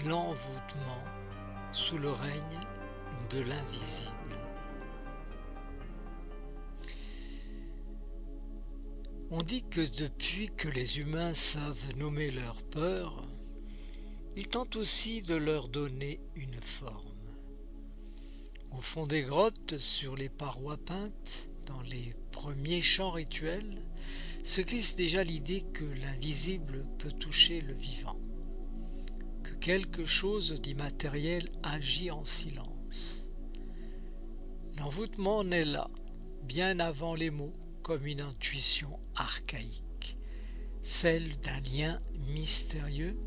l'envoûtement sous le règne de l'invisible. On dit que depuis que les humains savent nommer leurs peurs, ils tentent aussi de leur donner une forme. Au fond des grottes, sur les parois peintes, dans les premiers chants rituels, se glisse déjà l'idée que l'invisible peut toucher le vivant, que quelque chose d'immatériel agit en silence. L'envoûtement naît là, bien avant les mots, comme une intuition archaïque, celle d'un lien mystérieux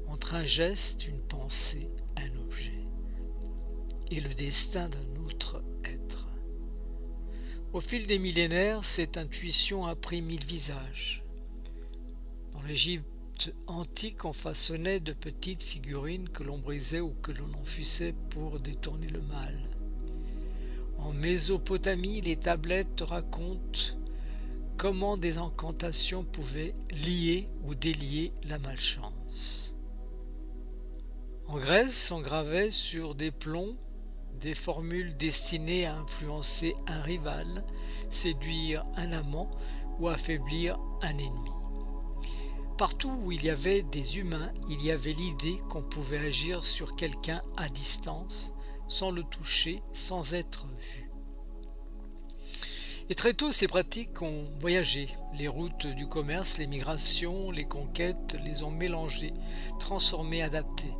entre un geste, une pensée, un objet, et le destin d'un autre être. Au fil des millénaires, cette intuition a pris 1000 visages. Dans l'Égypte antique, on façonnait de petites figurines que l'on brisait ou que l'on enfonçait pour détourner le mal. En Mésopotamie, les tablettes racontent comment des incantations pouvaient lier ou délier la malchance. En Grèce, on gravait sur des plombs des formules destinées à influencer un rival, séduire un amant ou affaiblir un ennemi. Partout où il y avait des humains, il y avait l'idée qu'on pouvait agir sur quelqu'un à distance, sans le toucher, sans être vu. Et très tôt, ces pratiques ont voyagé. Les routes du commerce, les migrations, les conquêtes les ont mélangées, transformées, adaptées.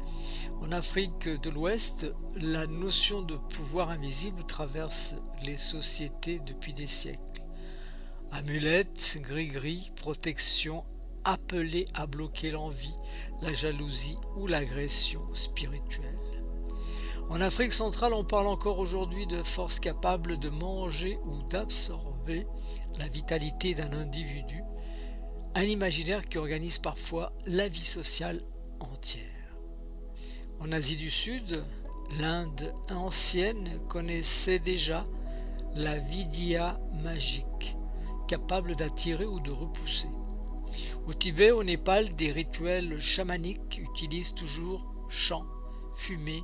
En Afrique de l'Ouest, la notion de pouvoir invisible traverse les sociétés depuis des siècles. Amulettes, gris-gris, protection, appelées à bloquer l'envie, la jalousie ou l'agression spirituelle. En Afrique centrale, on parle encore aujourd'hui de forces capables de manger ou d'absorber la vitalité d'un individu, un imaginaire qui organise parfois la vie sociale entière. En Asie du Sud, l'Inde ancienne connaissait déjà la vidya magique, capable d'attirer ou de repousser. Au Tibet, au Népal, des rituels chamaniques utilisent toujours chants, fumée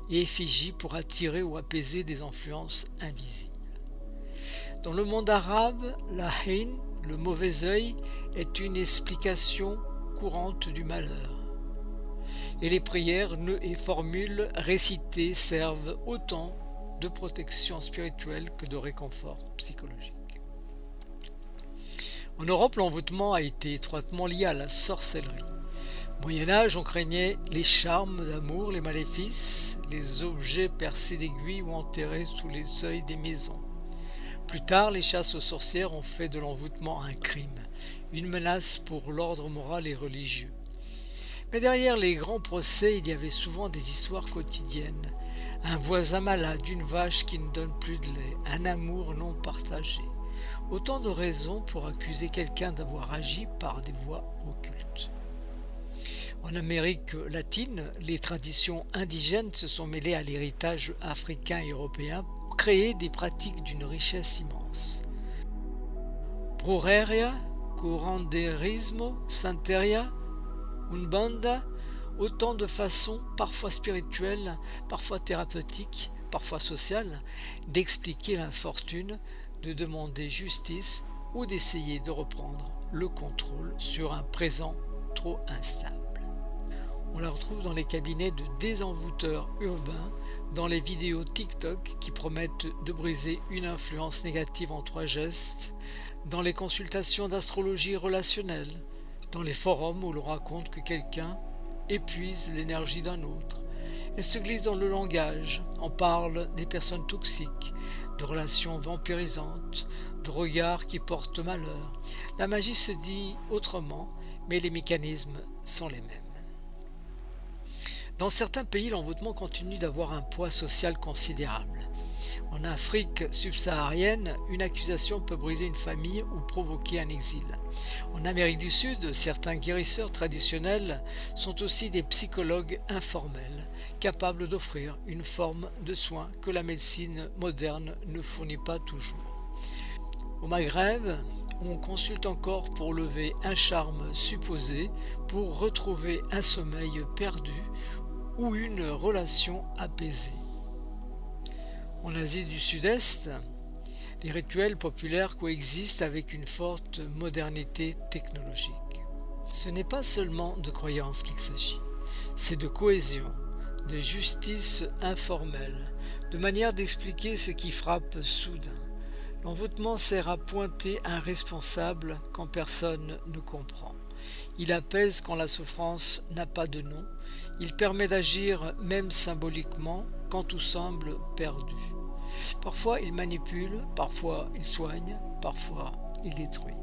et effigies pour attirer ou apaiser des influences invisibles. Dans le monde arabe, la haine, le mauvais œil, est une explication courante du malheur. Et les prières, nœuds et formules récitées servent autant de protection spirituelle que de réconfort psychologique. En Europe, l'envoûtement a été étroitement lié à la sorcellerie. Au Moyen-Âge, on craignait les charmes d'amour, les maléfices, les objets percés d'aiguilles ou enterrés sous les seuils des maisons. Plus tard, les chasses aux sorcières ont fait de l'envoûtement un crime, une menace pour l'ordre moral et religieux. Mais derrière les grands procès, il y avait souvent des histoires quotidiennes. Un voisin malade, une vache qui ne donne plus de lait, un amour non partagé. Autant de raisons pour accuser quelqu'un d'avoir agi par des voies occultes. En Amérique latine, les traditions indigènes se sont mêlées à l'héritage africain et européen pour créer des pratiques d'une richesse immense. Brujeria, curanderismo, santeria, Umbanda, autant de façons, parfois spirituelles, parfois thérapeutiques, parfois sociales, d'expliquer l'infortune, de demander justice ou d'essayer de reprendre le contrôle sur un présent trop instable. On la retrouve dans les cabinets de désenvoûteurs urbains, dans les vidéos TikTok qui promettent de briser une influence négative en 3 gestes, dans les consultations d'astrologie relationnelle, dans les forums où l'on raconte que quelqu'un épuise l'énergie d'un autre. Elle se glisse dans le langage, on parle des personnes toxiques, de relations vampirisantes, de regards qui portent malheur. La magie se dit autrement, mais les mécanismes sont les mêmes. Dans certains pays, l'envoûtement continue d'avoir un poids social considérable. En Afrique subsaharienne, une accusation peut briser une famille ou provoquer un exil. En Amérique du Sud, certains guérisseurs traditionnels sont aussi des psychologues informels, capables d'offrir une forme de soins que la médecine moderne ne fournit pas toujours. Au Maghreb, on consulte encore pour lever un charme supposé, pour retrouver un sommeil perdu ou une relation apaisée. En Asie du Sud-Est, les rituels populaires coexistent avec une forte modernité technologique. Ce n'est pas seulement de croyances qu'il s'agit, c'est de cohésion, de justice informelle, de manière d'expliquer ce qui frappe soudain. L'envoûtement sert à pointer un responsable quand personne ne comprend. Il apaise quand la souffrance n'a pas de nom. Il permet d'agir même symboliquement quand tout semble perdu. Parfois il manipule, parfois il soigne, parfois il détruit.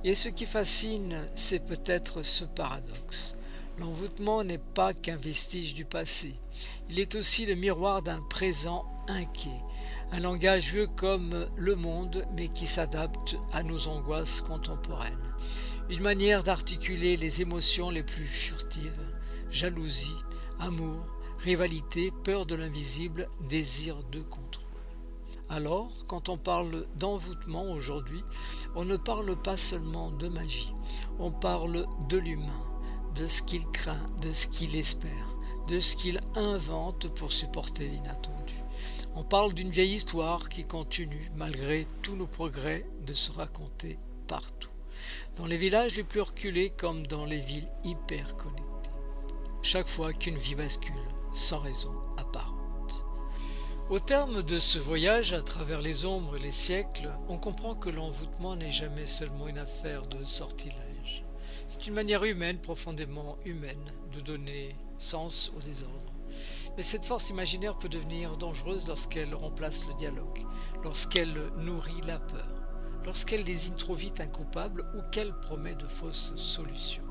Et ce qui fascine, c'est peut-être ce paradoxe. L'envoûtement n'est pas qu'un vestige du passé. Il est aussi le miroir d'un présent inquiet. Un langage vieux comme le monde, mais qui s'adapte à nos angoisses contemporaines. Une manière d'articuler les émotions les plus furtives, jalousie, amour, rivalité, peur de l'invisible, désir de contrôle. Alors, quand on parle d'envoûtement aujourd'hui, on ne parle pas seulement de magie, on parle de l'humain, de ce qu'il craint, de ce qu'il espère, de ce qu'il invente pour supporter l'inattendu. On parle d'une vieille histoire qui continue, malgré tous nos progrès, de se raconter partout. Dans les villages les plus reculés comme dans les villes hyper connectées. Chaque fois qu'une vie bascule, sans raison apparente. Au terme de ce voyage à travers les ombres et les siècles, on comprend que l'envoûtement n'est jamais seulement une affaire de sortilège. C'est une manière humaine, profondément humaine, de donner sens au désordre. Mais cette force imaginaire peut devenir dangereuse lorsqu'elle remplace le dialogue, lorsqu'elle nourrit la peur, lorsqu'elle désigne trop vite un coupable ou qu'elle promet de fausses solutions.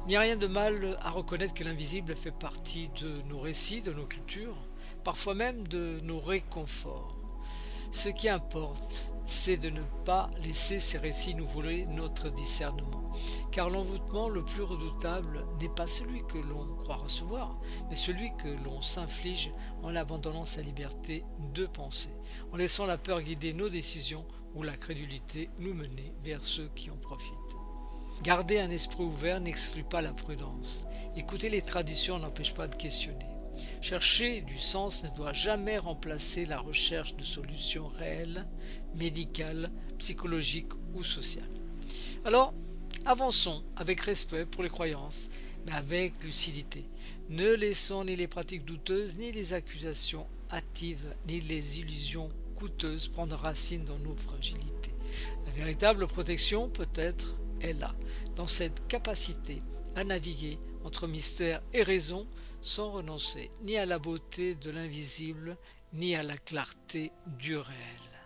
Il n'y a rien de mal à reconnaître que l'invisible fait partie de nos récits, de nos cultures, parfois même de nos réconforts. Ce qui importe, c'est de ne pas laisser ces récits nous voler notre discernement. Car l'envoûtement le plus redoutable n'est pas celui que l'on croit recevoir, mais celui que l'on s'inflige en abandonnant sa liberté de penser, en laissant la peur guider nos décisions ou la crédulité nous mener vers ceux qui en profitent. Garder un esprit ouvert n'exclut pas la prudence. Écouter les traditions n'empêche pas de questionner. Chercher du sens ne doit jamais remplacer la recherche de solutions réelles, médicales, psychologiques ou sociales. Alors, avançons avec respect pour les croyances, mais avec lucidité. Ne laissons ni les pratiques douteuses, ni les accusations hâtives, ni les illusions coûteuses prendre racine dans nos fragilités. La véritable protection, peut-être, est là, dans cette capacité à naviguer entre mystère et raison, sans renoncer ni à la beauté de l'invisible, ni à la clarté du réel.